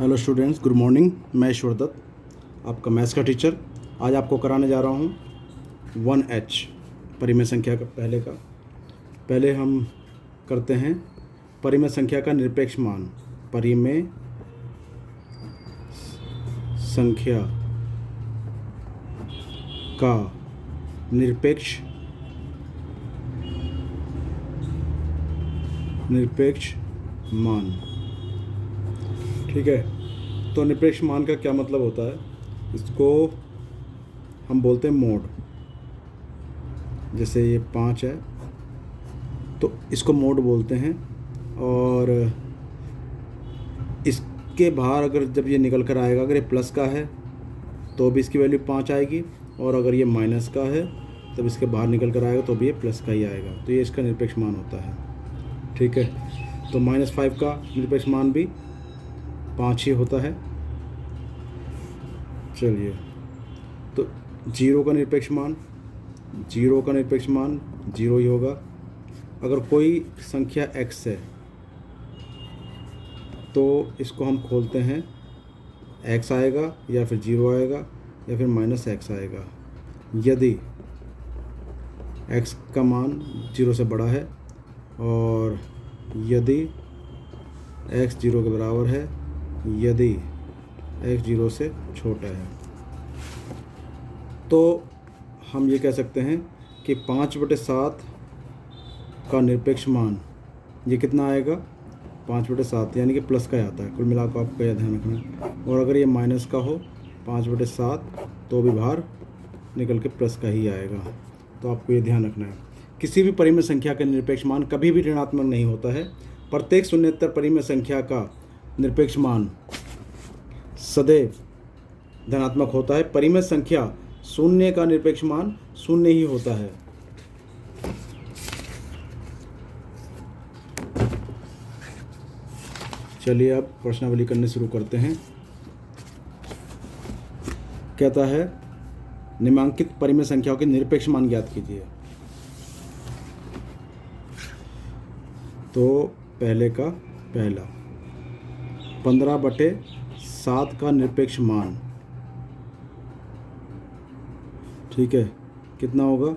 Hello students, good morning. मैं ईश्वर दत्त, आपका maths का टीचर। आज आपको कराने जा रहा हूँ 1H परिमेय संख्या का। पहले हम करते हैं परिमेय संख्या का निरपेक्ष मान। परिमेय संख्या का निरपेक्ष मान। ठीक है, तो निरपेक्ष मान का क्या मतलब होता है? इसको हम बोलते हैं मोड। जैसे ये 5 है तो इसको मोड बोलते हैं, और इसके बाहर अगर जब ये निकल कर आएगा, अगर ये प्लस का है तो भी इसकी वैल्यू 5 आएगी, और अगर ये माइनस का है तब इसके बाहर निकल कर आएगा तो भी ये प्लस का ही आएगा। तो ये इसका निरपेक्ष मान होता है। ठीक है, तो -5 का निरपेक्ष मान भी 5 ही होता है। चलिए, तो 0 का निरपेक्ष मान 0 ही होगा। अगर कोई संख्या x है तो इसको हम खोलते हैं, x आएगा या फिर 0 आएगा या फिर -x आएगा। यदि x का मान 0 से बड़ा है और यदि x 0 के बराबर है, यदि x 0 से छोटा है, तो हम ये कह सकते हैं कि 5/7 का निरपेक्ष मान ये कितना आएगा? 5/7, यानी कि प्लस का ही आता है। कुल मिलाकर आपको यह ध्यान रखना है। और अगर ये माइनस का हो 5/7 तो भी बाहर निकल के प्लस का ही आएगा। तो आपको ये ध्यान रखना है। किसी भी परिमेय संख्या का निरपेक्ष मान कभी भी ऋणात्मक नहीं होता है। प्रत्येक शून्येतर परिमेय संख्या का निरपेक्ष मान सदैव धनात्मक होता है। परिमेय संख्या शून्य का निरपेक्ष मान शून्य ही होता है। चलिए अब प्रश्नावली करने शुरू करते हैं। कहता है निम्नांकित परिमेय संख्याओं के निरपेक्ष मान ज्ञात कीजिए। तो पहले का पहला 15/7 का निरपेक्ष मान, ठीक है, कितना होगा?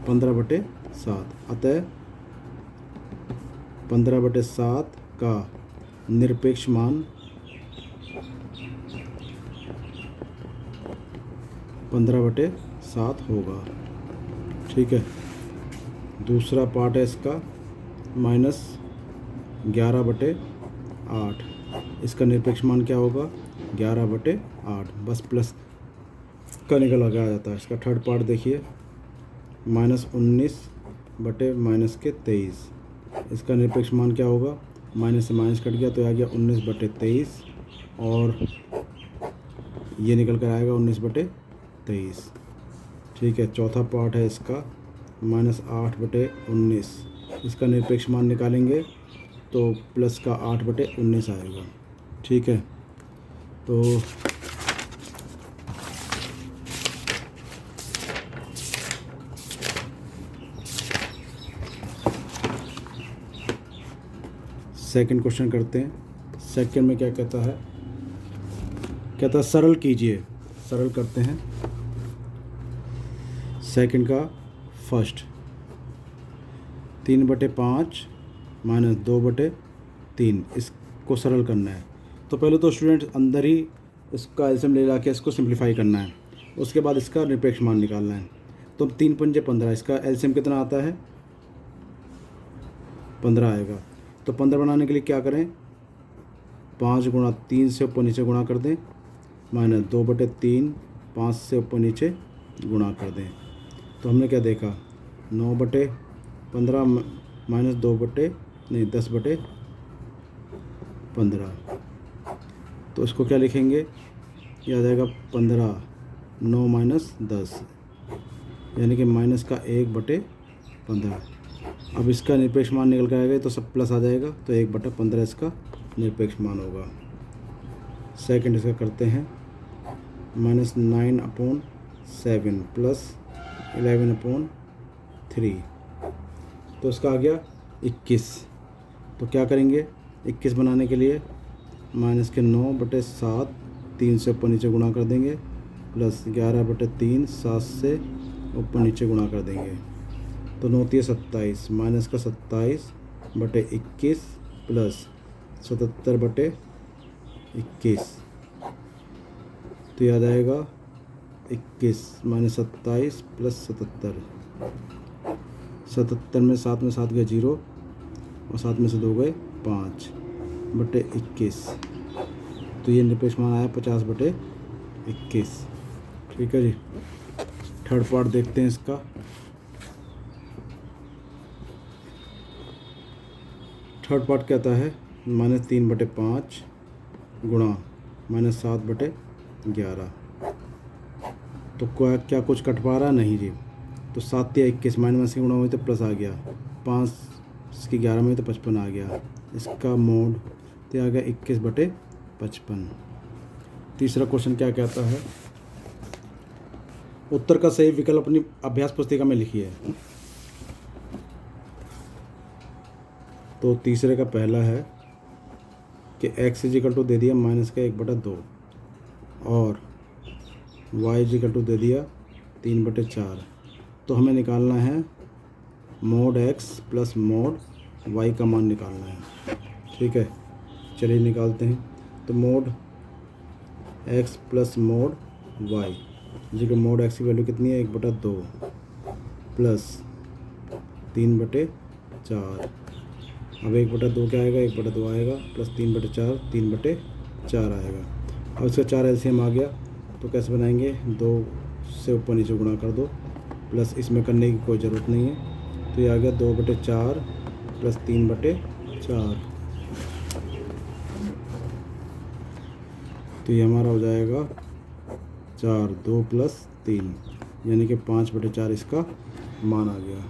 15/7। अतः 15/7 का निरपेक्ष मान 15/7 होगा। ठीक है, दूसरा पार्ट है इसका -11/8। इसका निरपेक्ष मान क्या होगा? 11/8। बस प्लस का निकल आ जाता है। इसका थर्ड पार्ट देखिए, -19/-23। इसका निरपेक्ष मान क्या होगा? माइनस से माइनस कट गया तो आ गया 19/23, और ये निकल कर आएगा 19/23। ठीक है, चौथा पार्ट है इसका -8/19। इसका निरपेक्ष मान निकालेंगे तो प्लस का 8/19 आएगा। ठीक है, तो सेकंड क्वेश्चन करते हैं। सेकंड में क्या कहता है? कहता है सरल कीजिए। सरल करते हैं। सेकंड का फर्स्ट 3/5 -2/3, इसको सरल करना है। तो पहले तो स्टूडेंट अंदर ही इसका एलसीएम ले लाके इसको सिंप्लीफाई करना है। उसके बाद इसका निरपेक्ष मान निकालना है। तो 3 पंजे 15, इसका एलसीएम कितना आता है? 15 आएगा। तो 15 बनाने के लिए क्या करें? 5 × 3 से ऊपर नीचे गुणा कर दें, -2/3, 5 से ऊपर नीचे गुणा कर दें। तो हमने क्या देखा? 9/15 -10/15। तो इसको क्या लिखेंगे? ये आ जाएगा 15, 9 - 10, यानी कि माइनस का 1/15। अब इसका निरपेक्ष मान निकल कर आएगा तो सब प्लस आ जाएगा, तो 1/15 इसका निरपेक्ष मान होगा। सेकंड इसका करते हैं, -9/7 + 11/3, तो इसका आ गया 21। तो क्या करेंगे? 21 बनाने के लिए माइनस के 9/7, 3 से ऊपर नीचे गुणा कर देंगे, प्लस 11/3, 7 से ऊपर नीचे गुणा कर देंगे, तो 9 × 27, माइनस का 27/21 प्लस 77/21, तो याद आएगा 21 माइनस 27 प्लस 77, 77 में 7 गए 0 और 7 में से 2 गए 5/21, तो ये निरपेक्ष मान आया 50/21। ठीक है जी। थर्ड पार्ट देखते हैं इसका। थर्ड पार्ट कहता है -3/5 गुणा -7/11, तो क्या कुछ कट पा रहा? नहीं जी। तो 7 या 21, माइनस से गुणा हुई तो प्लस आ गया, 5 इसकी 11 में तो 55 आ गया, इसका मोड तो आ गया 21/55। तीसरा क्वेश्चन क्या कहता है? उत्तर का सही विकल्प अपनी अभ्यास पुस्तिका में लिखिए। तो तीसरे का पहला है कि x = दे दिया -1/2 और y = दे दिया 3/4, तो हमें निकालना है mode x plus mode y का मान निकालना है। ठीक है, चलिए निकालते हैं। तो mode x plus mode y जी का मोड x की वैल्यू कितनी है? 1/2 प्लस 3/4, अब 1/2 क्या आएगा? 1/2 आएगा, प्लस 3/4, 3/4 आएगा। अब इसका 4 एलसीएम आ गया, तो कैसे बनाएंगे? 2 से ऊपर नीचे गुणा कर दो, प्लस इसमें करने की कोई ज़रूरत नहीं है, तो ये आ गया 2/4 प्लस 3/4, तो ये हमारा हो जाएगा 4, 2 प्लस 3, यानी कि 5/4 इसका मान आ गया।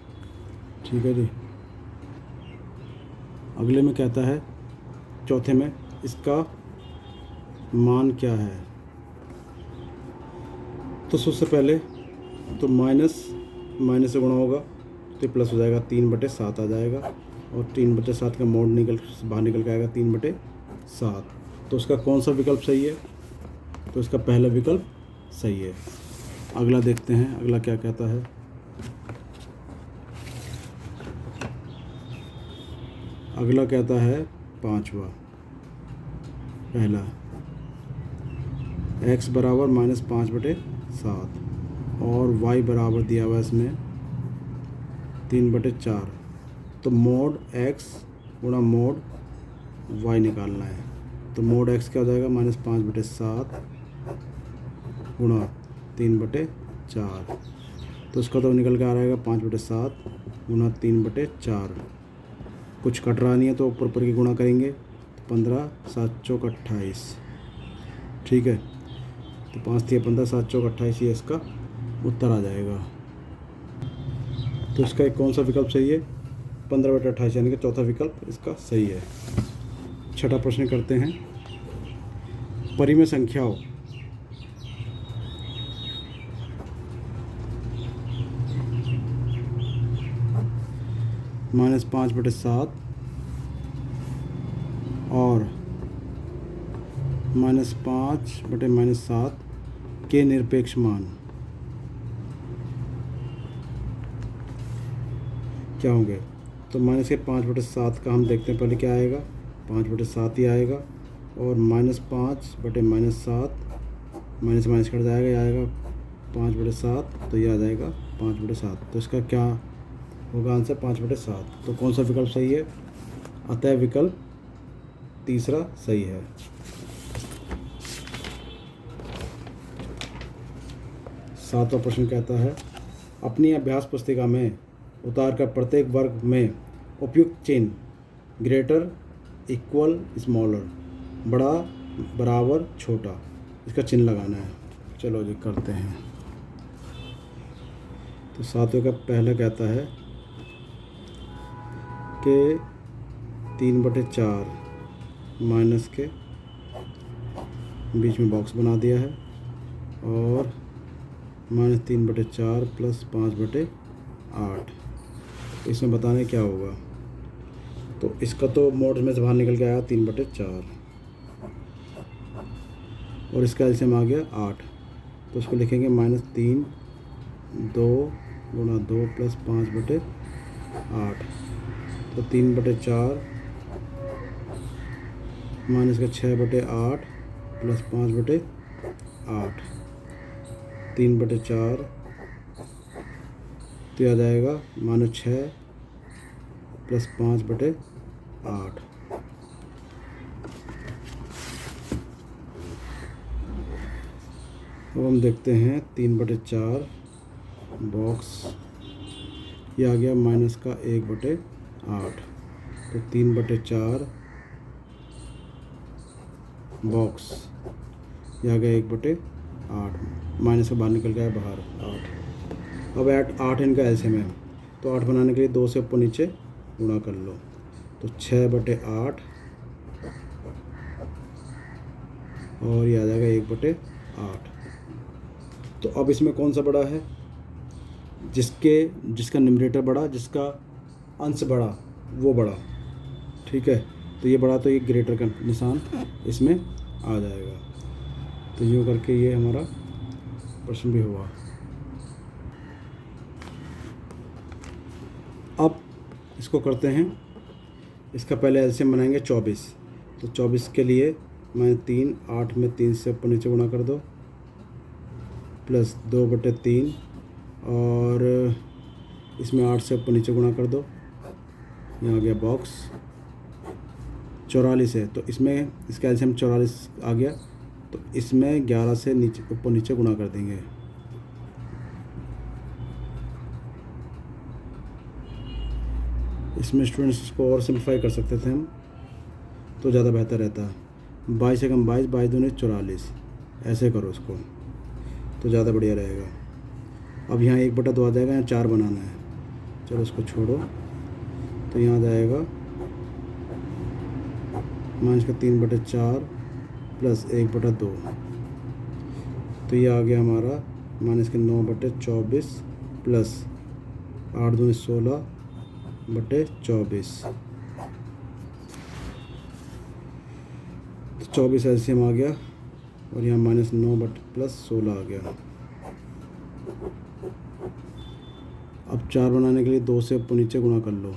ठीक है जी। अगले में कहता है, चौथे में, इसका मान क्या है? तो सबसे पहले तो माइनस से गुणा होगा तो प्लस हो जाएगा, 3/7 आ जाएगा, और 3/7 का मोड बाहर निकल के आएगा 3/7, तो उसका कौन सा विकल्प सही है? तो इसका पहला विकल्प सही है। अगला देखते हैं, अगला क्या कहता है। अगला कहता है पांचवा, पहला x बराबर -5/7 और y बराबर दिया हुआ इसमें 3/4, तो मोड x गुणा मोड y निकालना है। तो मोड x क्या हो जाएगा? -5/7 गुणा 3/4, तो इसका तो निकल के आ रहेगा 5/7 गुणा 3/4, कुछ कट रहा नहीं है तो ऊपर की गुणा करेंगे, तो 15, 7 चौक 28। ठीक है, तो 5 × 15, 7 चौक 28, ये इसका उत्तर आ जाएगा। तो इसका एक कौन सा विकल्प सही है? 15/28, यानी कि चौथा विकल्प इसका सही है। छठा प्रश्न करते हैं। परिमेय संख्याओं -5/7 और -5/-7 के निरपेक्ष मान क्या होंगे? तो -5/7 का हम देखते हैं, पहले क्या आएगा? 5/7 ही आएगा, और -5/-7 माइनस माइनस कट जाएगा, ये आएगा 5/7, तो ये आ जाएगा 5/7, तो इसका क्या होगा आंसर? 5/7। तो कौन सा विकल्प सही है? अतः विकल्प तीसरा सही है। सातवां प्रश्न कहता है, अपनी अभ्यास पुस्तिका में उतार कर प्रत्येक वर्ग में उपयुक्त चिन्ह ग्रेटर, इक्वल, स्मॉलर, बड़ा, बराबर, छोटा, इसका चिन्ह लगाना है। चलो जी करते हैं। तो सातवें का पहला कहता है कि 3/4 माइनस के बीच में बॉक्स बना दिया है, और -3/4 प्लस 5/8, इसमें बताने क्या होगा? तो इसका तो मोड में से बाहर निकल के आया 3/4, और इसका एलसीएम आ गया 8, तो उसको लिखेंगे -3 2 गुणा 2 प्लस 5/8, तो 3/4 माइनस का 6/8 प्लस 5/8, 3/4, तो आ जाएगा -6 प्लस 5/8। अब हम देखते हैं 3/4 बॉक्स, ये आ गया माइनस का 1/8, तो 3/4 बॉक्स, ये आ गया 1/8, माइनस का बाहर निकल गया बाहर 8। अब 8 इनका एलसीएम है, तो 8 बनाने के लिए 2 से ऊपर नीचे गुणा कर लो, तो 6/8 और ये आ जाएगा 1/8। तो अब इसमें कौन सा बड़ा है? जिसका न्यूमरेटर बड़ा, जिसका अंश बड़ा, वो बड़ा। ठीक है, तो ये बड़ा, तो ये ग्रेटर का निशान इसमें आ जाएगा। तो यूँ करके ये हमारा प्रश्न भी हुआ। अब इसको करते हैं, इसका पहले एलसीएम बनाएंगे 24, तो 24 के लिए मैं 3 8 में 3 से ऊपर नीचे गुणा कर दो, प्लस 2/3 और इसमें 8 से ऊपर नीचे गुणा कर दो, यहाँ आ गया बॉक्स। 44 है, तो इसमें इसका एलसीएम 44 आ गया, तो इसमें 11 से नीचे ऊपर नीचे गुणा कर देंगे। इसमें स्टूडेंट्स इसको और सिंप्लीफाई कर सकते थे हम, तो ज़्यादा बेहतर रहता। 22 से कम 22, 22 दूनी 44, ऐसे करो इसको, तो ज़्यादा बढ़िया रहेगा। अब यहाँ 1/2 आ जाएगा, यहाँ 4 बनाना है, चलो इसको छोड़ो, तो यहाँ आ जाएगा माइनस का 3/4 प्लस 1/2, तो ये आ गया हमारा माइनस के 9/24 प्लस 8 दूनी 16/24, तो 24 एलसीएम आ गया, और यहाँ -9 प्लस 16 आ गया। अब 4 बनाने के लिए 2 से ऊपर नीचे गुणा कर लो,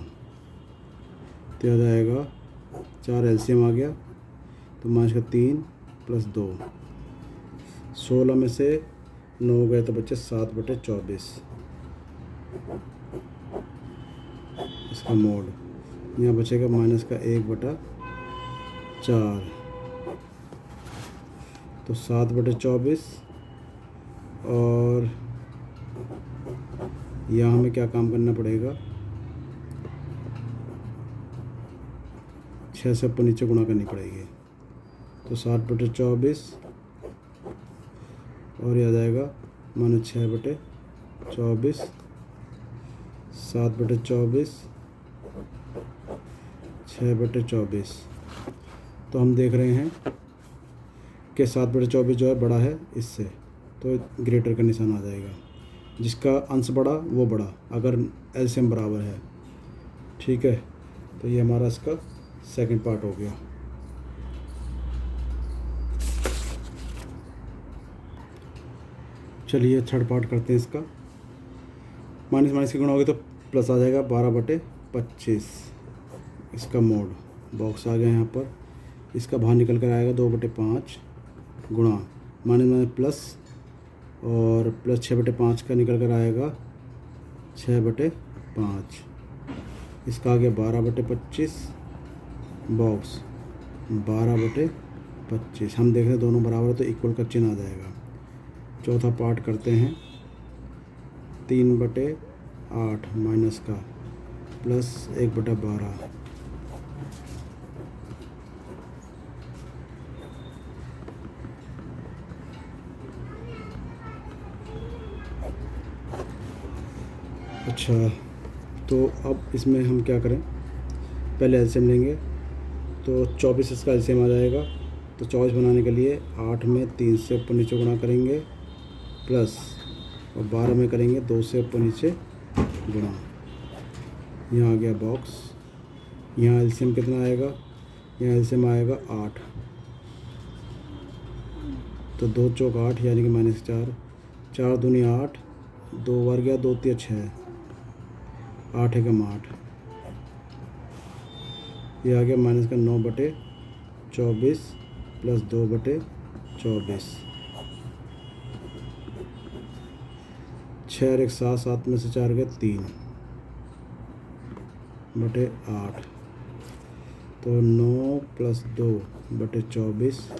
तो आ जाएगा 4 एलसीएम आ गया, तो माइनस का 3 प्लस 2, 16 में से 9 गए तो बच्चे 7/24, इसका मोड। यहाँ बचेगा माइनस का 1/4, तो 7/24, और यहाँ हमें क्या काम करना पड़ेगा, 6 से ऊपर नीचे गुणा करनी पड़ेगी, तो 7/24 और ये आ जाएगा -6/24, 7/24, 6/24। तो हम देख रहे हैं कि 7/24 जो है बड़ा है इससे, तो ग्रेटर का निशान आ जाएगा। जिसका अंश बड़ा वो बड़ा, अगर एलसीएम बराबर है। ठीक है, तो ये हमारा इसका सेकंड पार्ट हो गया। चलिए थर्ड पार्ट करते हैं इसका। माइनस माइनस के गुणा होगी तो प्लस आ जाएगा 12/25, इसका मोड। बॉक्स आ गया यहाँ पर, इसका बाहर निकल कर आएगा 2/5 गुणा माइनस माइनस प्लस, और प्लस 6/5 का निकल कर आएगा 6/5, इसका आ गया 12/25 बॉक्स 12/25। हम देख रहे हैं दोनों बराबर है, तो इक्वल का चिन्ह आ जाएगा। चौथा पार्ट करते हैं, 3/8 माइनस का प्लस 1/12, अच्छा। तो अब इसमें हम क्या करें, पहले एलसीएम लेंगे, तो 24 इसका एलसीएम आ जाएगा। तो 24 बनाने के लिए 8 में 3 से ऊपर नीचे गुणा करेंगे, प्लस और 12 में करेंगे 2 से ऊपर नीचे गुणा। यहाँ आ गया बॉक्स। यहाँ एलसीएम कितना आएगा, यहाँ एलसीएम आएगा 8, तो 2 चौक 8 यानी कि -4, 4 दूनी 8, 2 बार गया, 2 तिया 6, 8 एकम 8, ये आ गया -9/24 प्लस 2/24, 6 और 1 7, 7 में से 4 गए 3/8, तो 9 + 2/24,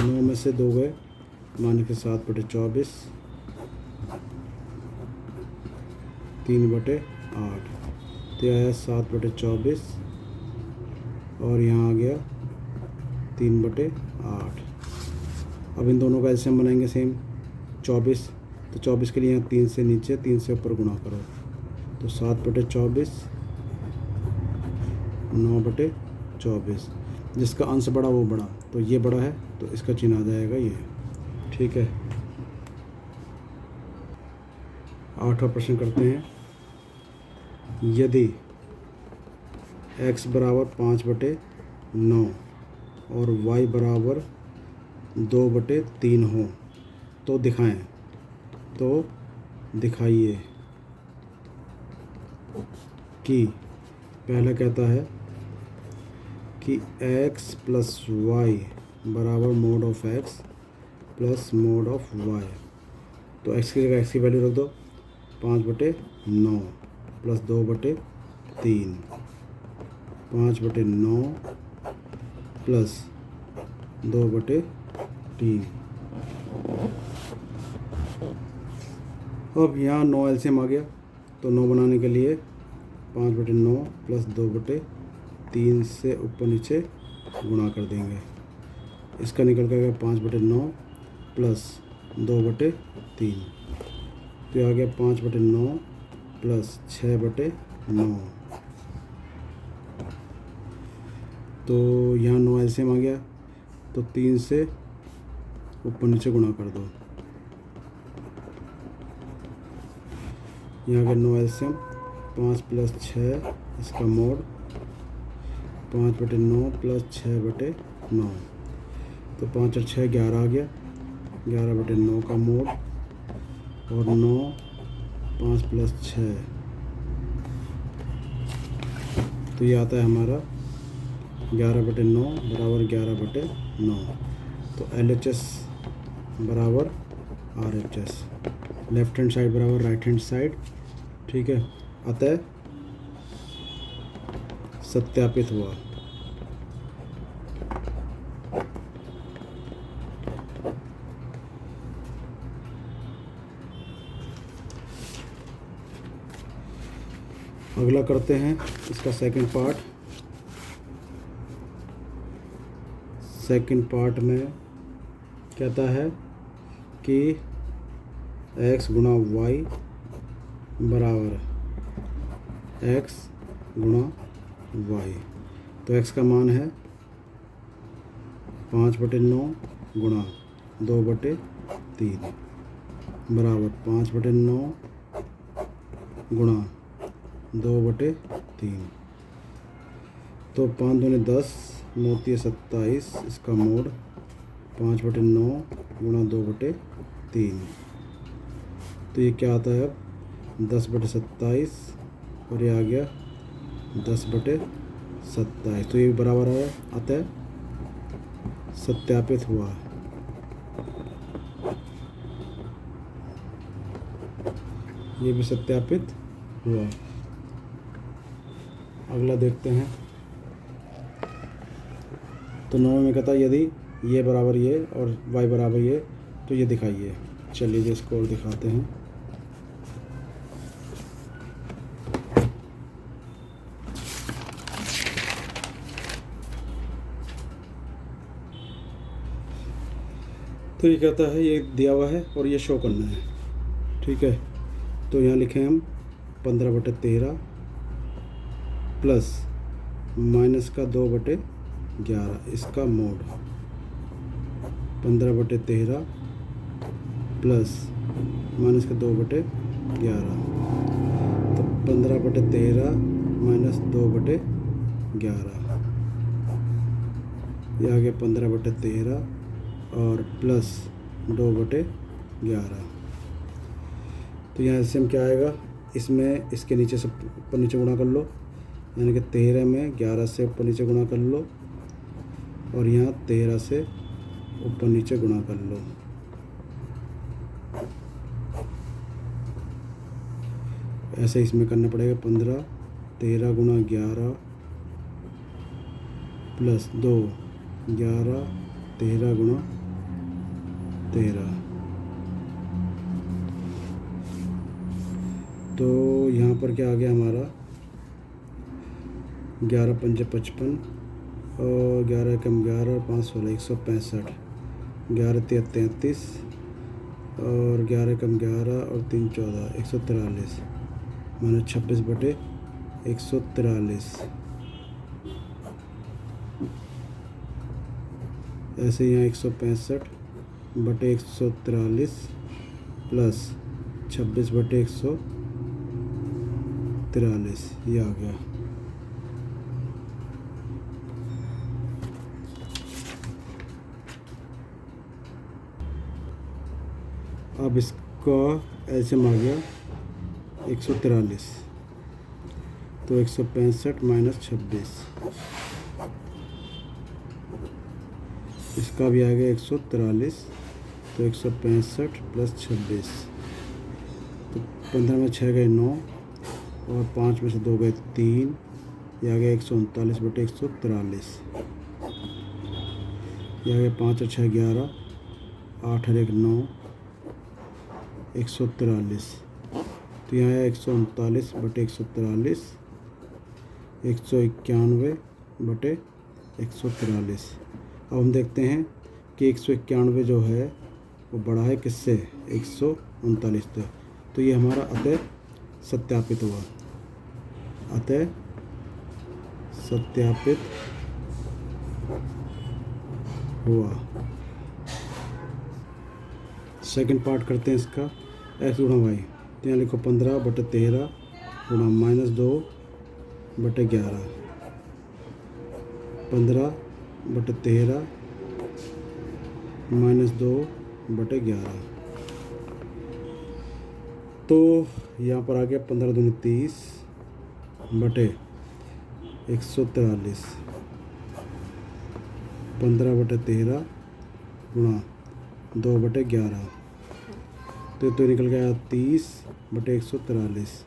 9 में से 2 गए -7/24, 3/8, तो आया 7/24 और यहाँ आ गया 3/8। अब इन दोनों का एलसीएम बनाएंगे सेम 24, तो 24 के लिए यहाँ 3 से नीचे 3 से ऊपर गुणा करो, तो 7/24, 9/24, जिसका अंश बड़ा वो बड़ा, तो ये बड़ा है तो इसका चिन्ह आ जाएगा ये। ठीक है, 8वां प्रश्न करते हैं। यदि x बराबर 5/9 और y बराबर 2/3 हो तो दिखाएं, तो दिखाइए कि पहला कहता है कि x + y बराबर mod of x plus mod of y, तो x की जगह x की वैल्यू रख दो 5/9 प्लस 2/3, 5/9 प्लस 2/3। अब यहाँ 9 एलसीएम आ गया, तो 9 बनाने के लिए 5/9 प्लस 2/3 से ऊपर नीचे गुणा कर देंगे, इसका निकल कर गया 5/9 प्लस 2/3, तो आ गया 5/9 प्लस 6/9, तो यहाँ 9 एलसीएम आ गया, तो 3 से ऊपर नीचे गुणा कर दो, यहाँ का 9 एलसीएम 5 + 6 इसका मोड 5/9 प्लस 6/9, तो 5 और 6 11 आ गया, 11/9 का मोड और 9 5 + 6, तो ये आता है हमारा 11/9 बराबर 11/9, तो LHS बराबर RHS, लेफ्ट हैंड साइड बराबर राइट हैंड साइड। ठीक है, अतः सत्यापित हुआ। अगला करते हैं इसका सेकंड पार्ट। सेकंड पार्ट में कहता है कि x गुणा y बराबर x गुणा y, तो x का मान है 5/9 गुणा 2/3 बराबर 5/9 गुणा 2/3, तो 5 दूनी 10, 9 तिया 27, इसका मोड 5/9 गुणा 2/3, तो ये क्या आता है अब 10/27 और ये आ गया 10/27, तो ये भी बराबर है, अतः सत्यापित हुआ। ये भी सत्यापित हुआ। अगला देखते हैं। तो 9 में कहता है यदि ये बराबर ये और y बराबर ये, तो ये दिखाइए। चलिए इसको और दिखाते हैं। तो ये कहता है ये दिया हुआ है और ये शो करना है। ठीक है, तो यहाँ लिखें हम 15/13 प्लस माइनस का 2/11, इसका मोड 15/13 प्लस माइनस का 2/11, तो 15/13 माइनस 2/11, ये आ गया 15/13 और प्लस 2/11। तो यहाँ एलसीएम क्या आएगा, इसमें इसके नीचे से ऊपर नीचे गुणा कर लो, यानी कि 13 में 11 से ऊपर नीचे गुणा कर लो और यहाँ 13 से ऊपर नीचे गुणा कर लो। ऐसे इसमें करना पड़ेगा 15 13 गुणा 11 प्लस 2 11 13 गुणा 13। तो यहाँ पर क्या आ गया हमारा 11 पंजे 55 और 11 कम 11 5 16 165, 11 तिया 33 और 11 कम 11 और 3 14 143 माइनस 26/143। ऐसे यहाँ 165/143 प्लस 26/143 ये आ गया। अब इसका एलसीएम आ गया 143, तो 165 माइनस 26, इसका भी आ गया 143, तो 165 प्लस 26, तो 15 में 6 गए 9 और 5 में से 2 गए 3, ये आ गया 139/143। ये आ गया 5 और 6 11, 8 और 1 9, 143। तो यहाँ है 139/143, 191/143। अब हम देखते हैं कि 191 जो है वो बड़ा है किससे, 139 से। तो ये हमारा अतः सत्यापित हुआ, अतः सत्यापित हुआ। सेकंड पार्ट करते हैं इसका, x गुणा वाई। तो यहाँ लिखो 15/13 गुणा -2/11, 15/13 -2/11। तो यहाँ पर आ गया 15 दूनी 30/143, 15/13 गुणा 2/11, तो निकल गया 30/143।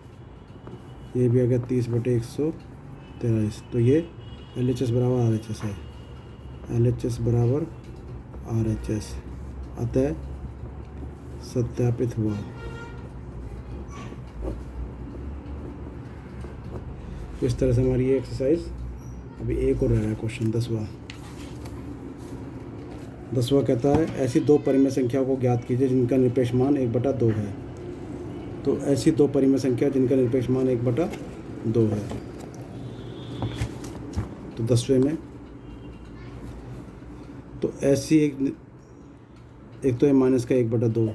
ये भी आ गया 30/143। तो ये LHS बराबर RHS है, LHS बराबर RHS, अतः सत्यापित हुआ। तो इस तरह से हमारी ये एक्सरसाइज। अभी एक और रह रहा है क्वेश्चन 10वां कहता है ऐसी दो परिमेय संख्याओं को ज्ञात कीजिए जिनका निरपेक्ष मान 1/2 है। तो ऐसी दो परिमेय संख्या जिनका निरपेक्ष मान 1/2 है। तो 10वें में तो ऐसी एक तो है माइनस का 1/2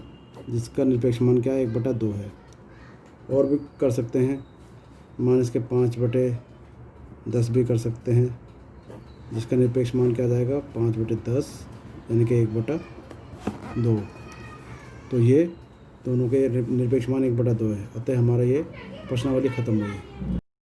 जिसका निरपेक्ष मान क्या है 1/2 है। और भी कर सकते हैं, माइनस के 5/10 भी कर सकते हैं जिसका निरपेक्ष मान क्या आ जाएगा 5/10 यानी कि 1/2। तो ये दोनों के निरपेक्ष मान 1/2 है, अतः हमारा ये प्रश्नावली ख़त्म हुई।